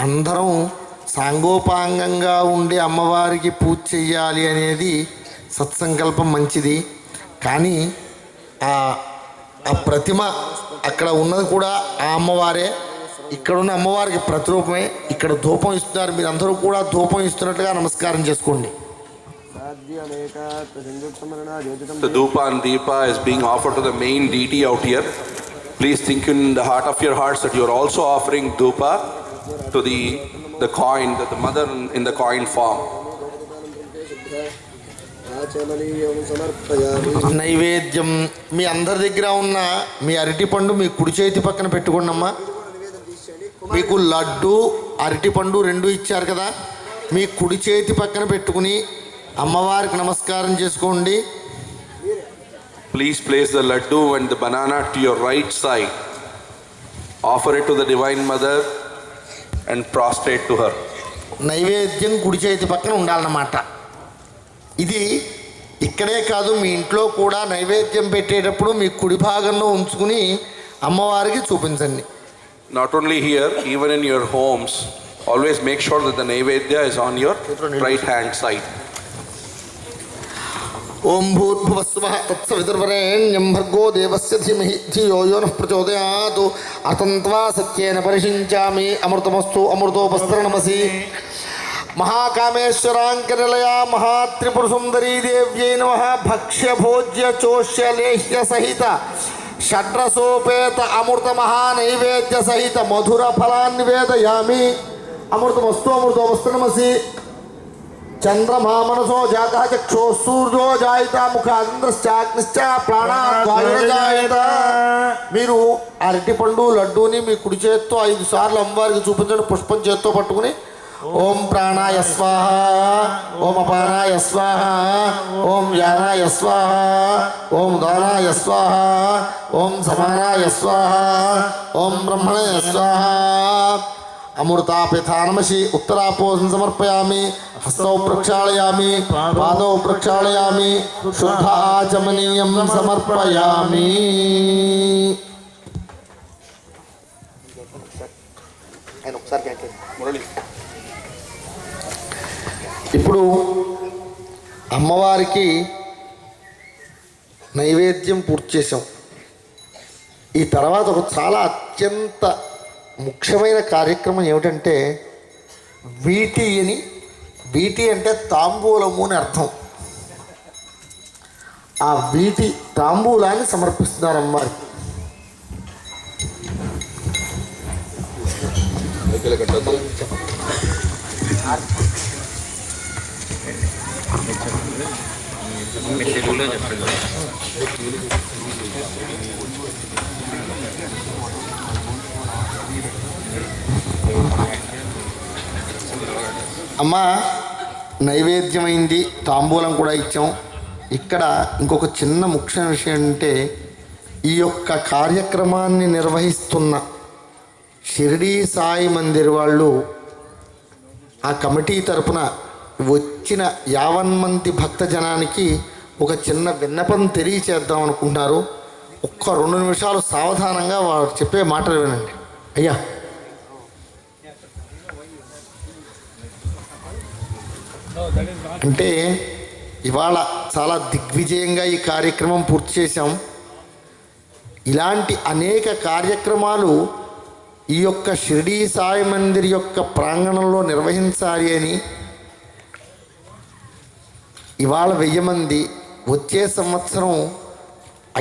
అందరం సాంగోపాంగంగా ఉండి అమ్మవారికి పూజ చెయ్యాలి అనేది సత్సంకల్పం మంచిది. కానీ ఆ ప్రతిమ అక్కడ ఉన్నది కూడా ఆ అమ్మవారే. ఇక్కడున్న అమ్మవారికి ప్రతిరూపమే. ఇక్కడ ధూపం ఇస్తున్నారు, మీరు అందరూ కూడా ధూపం ఇస్తున్నట్టుగా నమస్కారం చేసుకోండి. The Dhupa and Deepa is being offered to the main deity out here. Please think in the heart of your hearts that you are also offering Dhupa to the coin, that the mother in the coin form. నైవేద్యం మీ అందరి దగ్గర ఉన్న మీ అరటిపండు మీ కుడి చేతి పక్కన పెట్టుకోండమ్మా. మీకు లడ్డు అరటిపండు రెండు ఇచ్చారు కదా, మీ కుడి చేతి పక్కన పెట్టుకుని అమ్మవారికి నమస్కారం చేసుకోండి. Please place the laddu and the banana to your right side. Offer it to the Divine Mother and prostrate to her. నైవేద్యం కుడి చేతి పక్కన ఉండాలన్నమాట. ఇది ఇక్కడే కాదు, మీ ఇంట్లో కూడా నైవేద్యం పెట్టేటప్పుడు మీ కుడి భాగంలో ఉంచుకుని అమ్మవారికి చూపించండి. Not only here, even in your homes, always make sure that the Naivedya is on your right hand side. ఓం భూర్భువస్సువః తత్సవితుర్వరేణ్యం భర్గో దేవస్య ధీమహి ధియో యో నః ప్రచోదయాత్ అతంత్వా సత్యేన పరిషించామి అమృతమస్తు అమృతోపస్తరణమసి. మహాకామేశ్వరాంకనిలయా మహాత్రిపురసుందరీ దేవ్యై నమః. భక్ష్య భోజ్య చోష్య లేహ్య సహిత షడ్రసోపేత అమృత మహానైవేద్య సహిత మధుర ఫలాన్నివేదయామి. అమృతమస్తు అమృతోపస్తరణమసి. చంద్రమా మనసో జాత చక్షో సూర్యో జాయిత ముఖాంధ్రశ్చాగ్నిశ్చ ప్రాణాద్వాయుర్జాయత. మీరు అరటిపండు లడ్డూని మీ కుడి చేత్తో 5 సార్లు అమ్మవారికి చూపించండి. పుష్పం చేత్తో పట్టుకుని ఓం ప్రాణాయ స్వాహ, ఓం అపానాయ స్వాహ, ఓం యానాయ స్వాహ, ఓం దానాయ స్వాహ, ఓం సమానాయ స్వాహ, ఓం బ్రహ్మణాయ స్వాహ. అమృతాపిథానమసి. ఉత్తరాపోసం సమర్పయామి. హస్తౌ ప్రక్షాళయామి, పాదౌ ప్రక్షాళయామి, శుద్ధ ఆచమనీయం సమర్పయామి. ఇప్పుడు అమ్మవారికి నైవేద్యం పూర్తి చేసాం. ఈ తర్వాత ఒక చాలా అత్యంత ముఖ్యమైన కార్యక్రమం ఏమిటంటే వీటి అని. వీటి అంటే తాంబూలము అని అర్థం. ఆ వీటి తాంబూలాన్ని సమర్పిస్తున్నారు అమ్మవారికి. అమ్మ నైవేద్యమైంది, తాంబూలం కూడా ఇచ్చాం. ఇక్కడ ఇంకొక చిన్న ముఖ్యమైన విషయం అంటే ఈ యొక్క కార్యక్రమాన్ని నిర్వహిస్తున్న షిరిడీ సాయి మందిర్ వాళ్ళు ఆ కమిటీ తరపున వచ్చిన 50 మంది భక్తజనానికి ఒక చిన్న విన్నపం తెలియచేద్దాం అనుకుంటున్నారు. ఒక్క 2 నిమిషాలు సావధానంగా వారు చెప్పే మాటలు వినండి. అయ్యా, అంటే ఇవాళ చాలా దిగ్విజయంగా ఈ కార్యక్రమం పూర్తి చేశాం. ఇలాంటి అనేక కార్యక్రమాలు ఈ యొక్క షిరిడీ సాయి మందిర్ యొక్క ప్రాంగణంలో నిర్వహించాలి అని ఇవాళ 1000 మంది, వచ్చే సంవత్సరం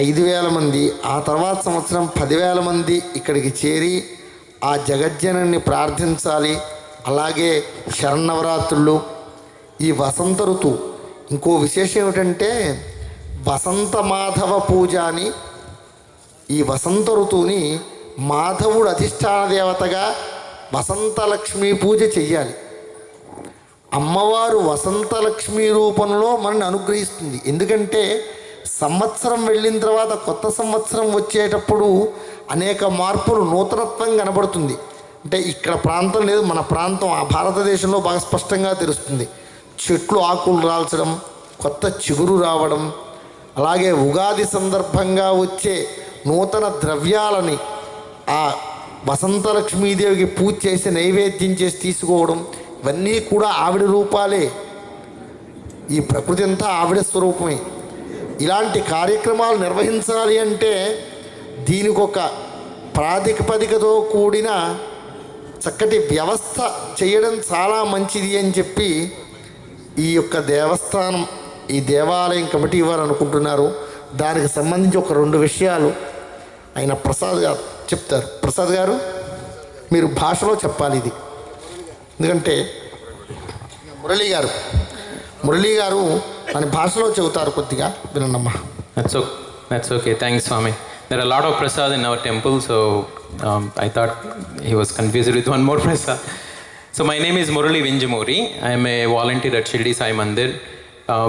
5000 మంది, ఆ తర్వాత సంవత్సరం 10,000 మంది ఇక్కడికి చేరి ఆ జగజ్జనని ప్రార్థించాలి. అలాగే శరన్నవరాత్రులు, ఈ వసంత ఋతువు. ఇంకో విశేషం ఏమిటంటే వసంత మాధవ పూజ అని. ఈ వసంత ఋతువుని మాధవుడు అధిష్టాన దేవతగా వసంతలక్ష్మి పూజ చెయ్యాలి. అమ్మవారు వసంతలక్ష్మి రూపంలో మనల్ని అనుగ్రహిస్తుంది. ఎందుకంటే సంవత్సరం వెళ్ళిన తర్వాత కొత్త సంవత్సరం వచ్చేటప్పుడు అనేక మార్పులు, నూతనత్వం కనబడుతుంది. అంటే ఇక్కడ ప్రాంతం లేదు, మన ప్రాంతం ఆ భారతదేశంలో బాగా స్పష్టంగా తెలుస్తుంది. చెట్లు ఆకులు రాల్చడం, కొత్త చిగురు రావడం, అలాగే ఉగాది సందర్భంగా వచ్చే నూతన ద్రవ్యాలని, ఆ వసంతలక్ష్మీదేవికి పూజ చేసి నైవేద్యం చేసి తీసుకోవడం, ఇవన్నీ కూడా ఆవిడ రూపాలే. ఈ ప్రకృతి అంతా ఆవిడ స్వరూపమే. ఇలాంటి కార్యక్రమాలు నిర్వహించాలి అంటే దీనికి ఒక ప్రాతిపదికతో కూడిన చక్కటి వ్యవస్థ చేయడం చాలా మంచిది అని చెప్పి ఈ యొక్క దేవస్థానం, ఈ దేవాలయం కమిటీ వారు అనుకుంటున్నారు. దానికి సంబంధించి ఒక 2 విషయాలు ఆయన ప్రసాద్ గారు చెప్తారు. ప్రసాద్ గారు, మీరు భాషలో చెప్పాలి ఇది, ఎందుకంటే మురళీ గారు మన భాషలో చెబుతారు. కొద్దిగా వినండమ్మా. That's okay. Thanks, Swami. There are a lot of prasad in our temple, so I thought he was confused with one more prasad. So my name is Murali Vinjamuri. I am a volunteer at Shirdi Sai Mandir.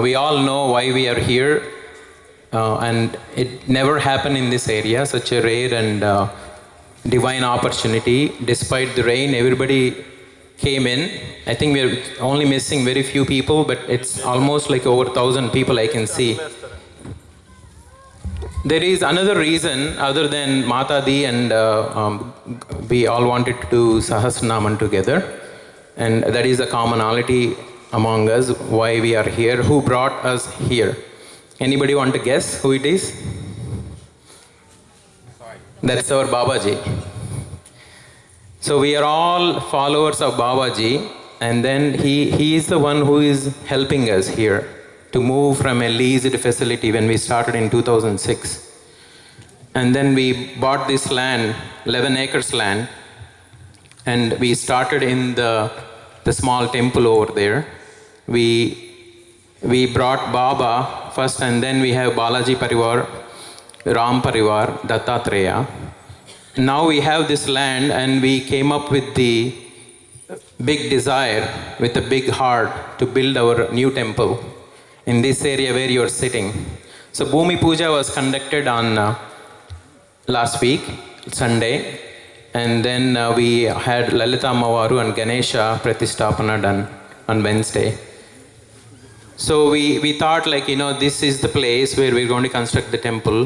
We all know why we are here, and it never happened in this area, such a rare and divine opportunity. Despite the rain, everybody came in. I think we are only missing very few people, but it's almost like over 1,000 people I can see. There is another reason other than Mata Di, and we all wanted to do Sahasranaman together, and that is a commonality among us why we are here. Who brought us here? Anybody want to guess who it is? That's our Babaji. So we are all followers of Babaji, and then he is the one who is helping us here to move from a leased facility when we started in 2006. And then we bought this land, 11 acres land, and we started in the small temple over there. We brought Baba first, and then we have Balaji Parivar, Ram Parivar, Dattatreya. Now we have this land, and we came up with the big desire, with a big heart, to build our new temple in this area where you are sitting. So Bhumi Puja was conducted on last week, Sunday, and then we had Lalita Amavaru and Ganesha Pratistapana done on Wednesday. So we thought, like, this is the place where we're going to construct the temple,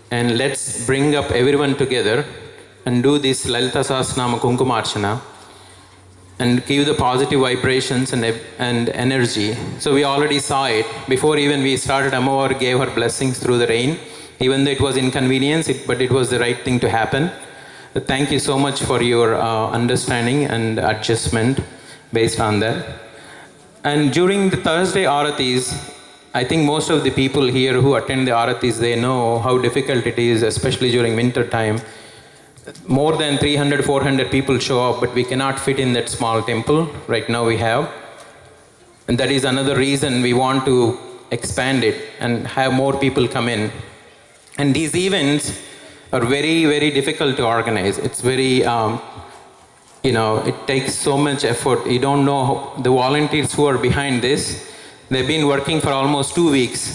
and let's bring up everyone together and do this Lalita Sahasranama Kunkumarchana and give the positive vibrations and energy. So we already saw it. Before even we started, Amavaru gave her blessings through the rain. Even though it was inconvenience, but it was the right thing to happen. Thank you so much for your understanding and adjustment based on that. And during the Thursday Aratis, I think most of the people here who attend the Aratis, they know how difficult it is, especially during winter time. More than 300, 400 people show up, but we cannot fit in that small temple right now we have. And that is another reason we want to expand it and have more people come in. And these events are very, very difficult to organize. It's very, it takes so much effort. You don't know the volunteers who are behind this. They've been working for almost 2 weeks.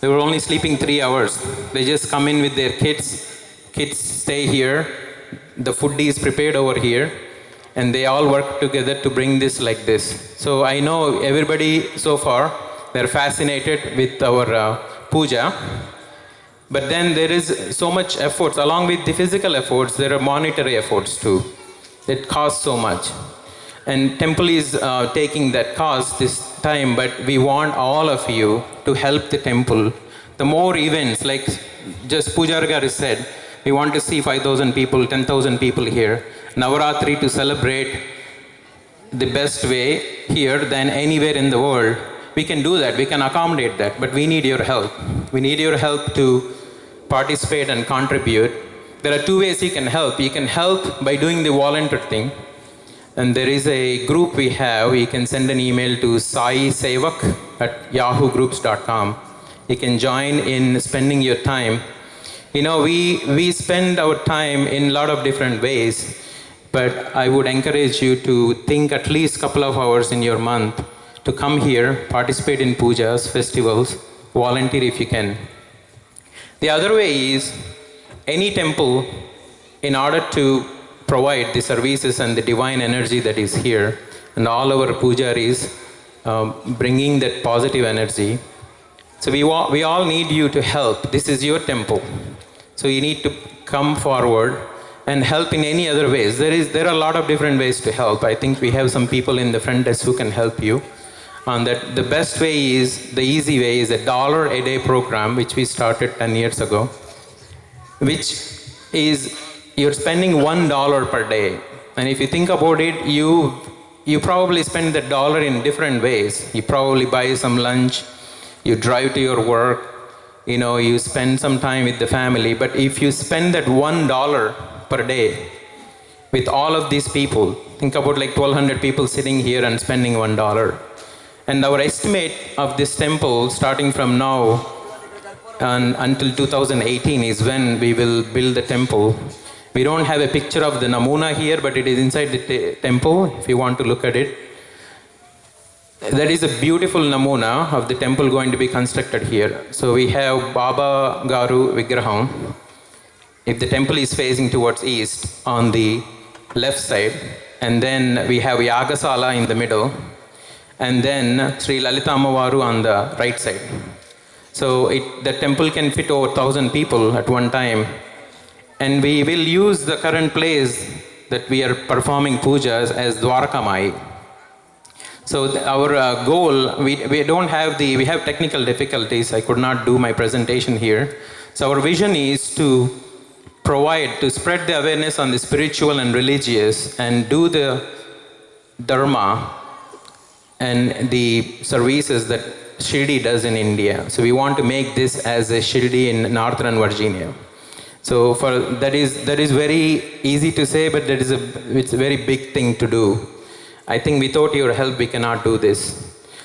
They were only sleeping 3 hours. They just come in with their kids. Kids stay here. The food is prepared over here. And they all work together to bring this like this. So I know everybody so far, they're fascinated with our puja. But then there is so much efforts. Along with the physical efforts, there are monetary efforts too. It costs so much. And temple is taking that cost this time, but we want all of you to help the temple. The more events, like just Pujargar said, we want to see 5,000 people, 10,000 people here. Navaratri to celebrate the best way here than anywhere in the world. We can do that, we can accommodate that, but we need your help. We need your help to participate and contribute. There are 2 ways you can help. You can help by doing the volunteer thing. And there is a group we have. You can send an email to saisevak@yahoogroups.com. You can join in spending your time. We spend our time in a lot of different ways, but I would encourage you to think at least a couple of hours in your month to come here, participate in pujas, festivals, volunteer if you can. The other way is, any temple, in order to provide the services and the divine energy that is here, and all our pujaris bringing that positive energy. So we all need you to help. This is your temple. So you need to come forward and help in any other ways. There are a lot of different ways to help. I think we have some people in the front desk who can help you. And that the best way is, the easy way is $1 a day program, which we started 10 years ago, which is you're spending $1 per day. And if you think about it, you probably spend that dollar in different ways. You probably buy some lunch, you drive to your work, you spend some time with the family. But if you spend that $1 per day with all of these people, think about like 1,200 people sitting here and spending $1. And our estimate of this temple, starting from now and until 2018, is when we will build the temple. We don't have a picture of the Namuna here, but it is inside the temple, if you want to look at it. That is a beautiful Namuna of the temple going to be constructed here. So we have Baba Garu Vigraham. If the temple is facing towards east on the left side, and then we have Yagasala in the middle, and then Sri Lalita Amavaru on the right side. So the temple can fit over 1,000 people at one time. And we will use the current place that we are performing pujas as Dwarakamai. So our goal, we have technical difficulties. I could not do my presentation here. So our vision is to spread the awareness on the spiritual and religious, and do the dharma and the services that Shirdi does in India. So we want to make this as a Shirdi in Northern Virginia. So that is very easy to say, but it's a very big thing to do. I think without your help, we cannot do this.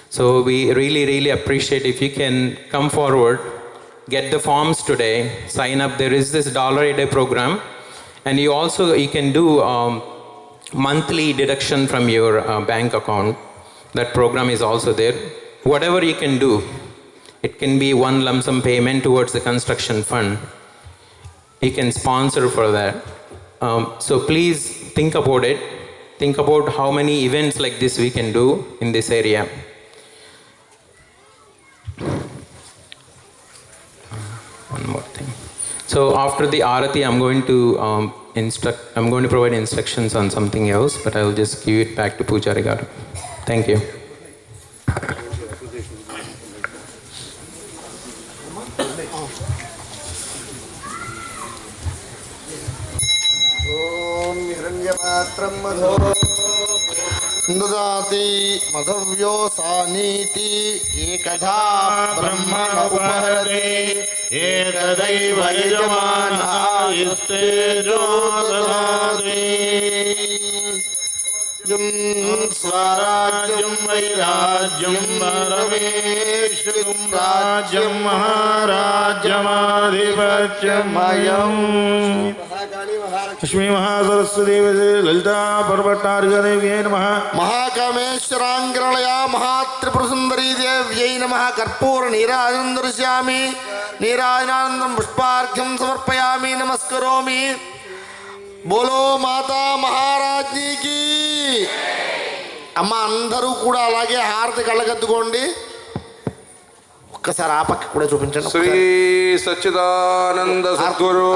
So we really, really appreciate if you can come forward, get the forms today, sign up. There is this $1 a day program, and you can do monthly deduction from your bank account. That program is also there. Whatever you can do, it can be one lump sum payment towards the construction fund. You can sponsor for that. So please think about it. Think about how many events like this we can do in this area. One more thing. So after the Arati, I'm going to provide instructions on something else, but I will just give it back to Pujari Garu. Thank you. ददाति मधव्यो सानीति एकधा ब्रह्मण उपहरते एकदैव यजमानायुस्तेजो ददाति स्वराज्यं वैराज्यं परमेश्वरं राज्यं महाराज्यमाधिपत्यमयम् लक्ष्मी महासरस्वती ललिता पर्वतार्घदेव्यै नमः महाकामेश्वरांग्रलया महात्रिपुरसुंदरी देव्यै नमः कर्पूर नीराजनं दर्शयामि नीराजनानंदं पुष्पार्घ्यं समर्पयामि नमस्करोमि बोलो माता महाराज्ञी की అమ్మ అందరూ కూడా అలాగే హారతి కళ్ళగద్దుకోండి ఒక్కసారి ఆ పక్క కూడా చూపించండి శ్రీ సచ్చిదానంద సద్గురు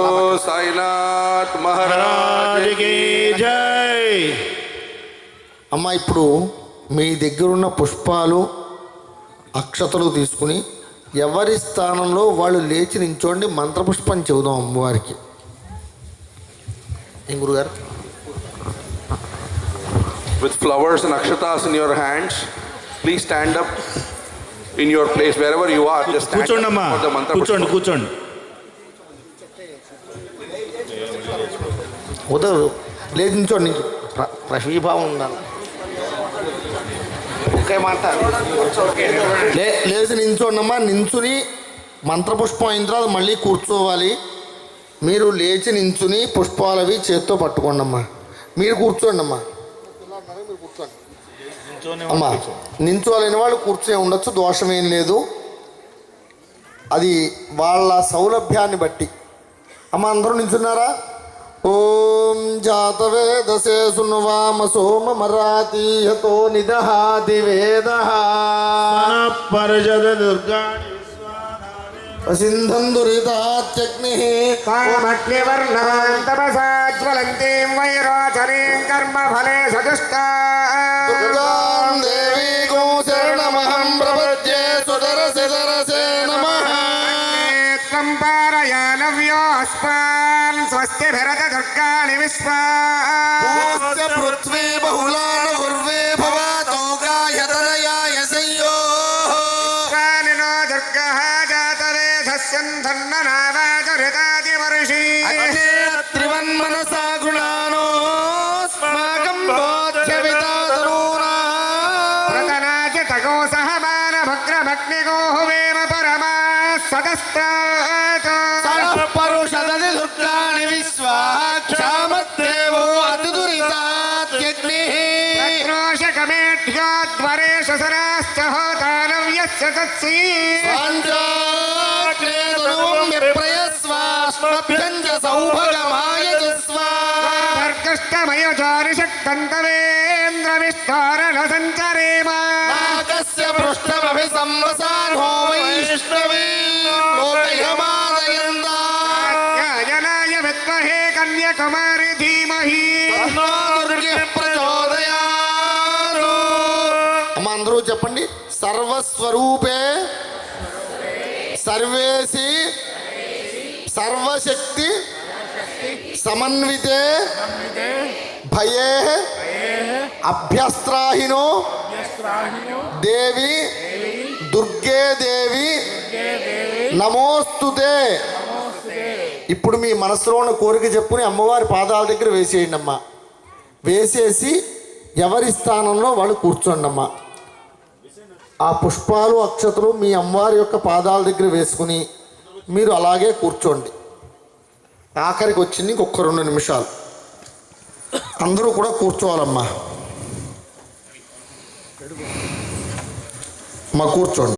సాయినాథ్ మహారాజ్ की जय అమ్మ ఇప్పుడు మీ దగ్గరున్న పుష్పాలు అక్షతలు తీసుకుని ఎవరి స్థానంలో వాళ్ళు లేచి నించోండి మంత్రపుష్పం చెబుదాం అమ్మవారికి ఏం గురుగారు with flowers and akshatas in your hands, please stand up in your place wherever you are. Just stand కూర్చోండి అమ్మా up for the mantra కూర్చోండి pushpa. కూర్చోండి ఉదరు లేచి నించోండి ప్రశీభావం ఉండాలి ఒకే మాట లేచి నించోండమ్మా నించుని మంత్రపుష్పం అయిన తర్వాత మళ్ళీ కూర్చోవాలి మీరు లేచి నించుని పుష్పాలవి చేత్తో పట్టుకోండమ్మా మీరు కూర్చోండి అమ్మా అమ్మా నించోలేని వాళ్ళు కూర్చొని ఉండొచ్చు దోషమేం లేదు అది వాళ్ళ సౌలభ్యాన్ని బట్టి అమ్మ అందరూ నించున్నారా ఓం జాతవేదసే సున్వామ సోమ మరాతీహతో నిదహాది వేద పరిజద దుర్గాణి విశ్వానాని సింధందురితాత్యగ్ని కామగ్నివర్ణాం తపసా జ్వలంతీం వైరోచరీం కర్మఫలే సదుష్టా దుర్గాం దేవీగో శరణమహం ప్రపద్యే సుదరసే దరసే నమః. త్వం పారయానవ్యోస్మాన్ స్వస్తి భరత దుర్గాణి విశ్వా భూస్య పృథ్వీ బహుళాన గుర్వే భవతో గాయతనయాయ సంయోః. नो दुर्गः जातवेधस्यन्धन्ननावाचरितादिवर्षी త్రివన్మనసా గుణానోస్మాకం బోధ్యవితాతనూనా. प्रतनाचितगो सह मानभग्रमग्निगोः वेम परमा सदस्तात् పరుషదది దుర్గాణి విశ్వాక్షామద్దేవో అతిదురితాత్యగ్నిః. क्रोशकमेढ्योद्वरेश सराश्च होतानव्यस्य तत्सी पाञ्चाग्नेतनुं विप्रयस्वास्मभ्यञ्च सौभगमायजस्व. भर्गष्टमयोजारिषक्तन्तवेन्द्रविष्टारणसञ्चरेम नागस्य पृष्ठमभि संवसानो वैष्णवीं लोकयमादयन्दा. जनाय विद्महे कन्याकुमारी धीमहि तन्नो दुर्गः प्रचोदयात्. అమ్మ అందరూ చెప్పండి. సర్వస్వరూపే సర్వేసి సర్వశక్తి సమన్వితే భయే అభ్యస్త్రాహినో దేవి దుర్గే దేవి నమోస్తుతే. ఇప్పుడు మీ మనసులో ఉన్న కోరిక చెప్పుని అమ్మవారి పాదాల దగ్గర వేసేయండి అమ్మా. వేసేసి ఎవరి స్థానంలో వాళ్ళు కూర్చోండి అమ్మా. ఆ పుష్పాలు అక్షతలు మీ అమ్మవారి యొక్క పాదాల దగ్గర వేసుకుని మీరు అలాగే కూర్చోండి. ఆఖరికి వచ్చింది ఇంకొక 2 నిమిషాలు. అందరూ కూడా కూర్చోవాలమ్మా. కూర్చోండి.